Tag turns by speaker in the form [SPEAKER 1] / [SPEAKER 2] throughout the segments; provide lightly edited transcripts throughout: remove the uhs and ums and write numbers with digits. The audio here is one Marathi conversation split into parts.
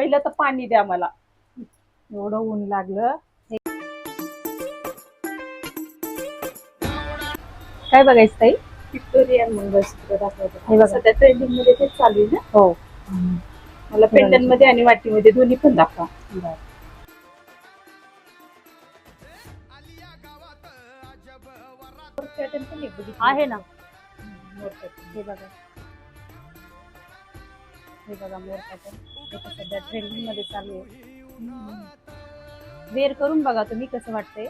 [SPEAKER 1] पहिलं तर पाणी द्या मला. एवढं ऊन लागलं. काय बघायचं ताई?
[SPEAKER 2] व्हिक्टोरियन मंगळसूत्र दाखवतो.
[SPEAKER 1] हे बघा.
[SPEAKER 2] सध्या ट्रेंडिंग मध्ये तेच चालू आहे ना.
[SPEAKER 1] हो.
[SPEAKER 2] मला पेंडंट मध्ये आणि वाटीमध्ये दोन्ही पण दाखवा. पॅटर्न पण एक बघितलं.
[SPEAKER 1] आहे ना.
[SPEAKER 2] मोर पॅटर्न.
[SPEAKER 1] हे बघा. हे बघा मोर पॅटर्न. हे तर सध्या ट्रेंडिंग मध्ये चालू आहे. वेअर करून बघा तुम्ही कसं वाटतंय.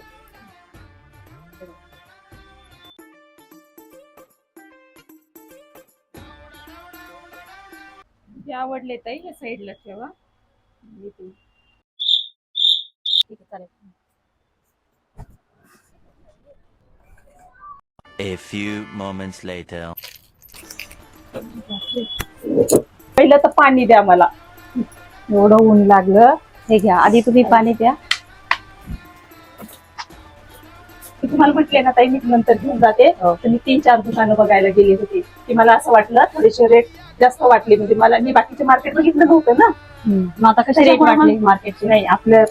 [SPEAKER 2] जे आवडले ताई या साईडला ठेवा.
[SPEAKER 1] ठीक आहे, चालेल.
[SPEAKER 3] A few moments later.
[SPEAKER 1] पहिलं तर पाणी द्या मला. एवढं ऊन लागलं. हे घ्या, आधी तुम्ही पाणी द्या.
[SPEAKER 2] मी तुम्हाला म्हटले ना ताई, मी नंतर घेऊन जाते. तर मी 3-4 दुकानं बघायला गेली होती. की मला असं वाटलं थोडेसे रेट जास्त वाटले. म्हणजे मी बाकीचे मार्केट बघितलं नव्हतं ना.
[SPEAKER 1] मग आता कसे रेट वाटले मार्केटचे?
[SPEAKER 2] नाही, आपल्या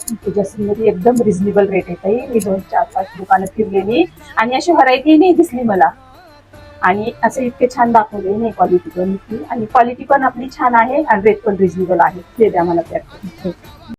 [SPEAKER 2] मध्ये एकदम रिझनेबल रेट आहे ताई. मी 2-4-5 दुकानं फिरले मी आणि अशी व्हरायटी नाही दिसली मला. आणि असे इतके छान दाखवले नाही क्वालिटी पण, आणि क्वालिटी पण आपली छान आहे आणि रेट पण रिझनेबल आहे. ते द्या मला.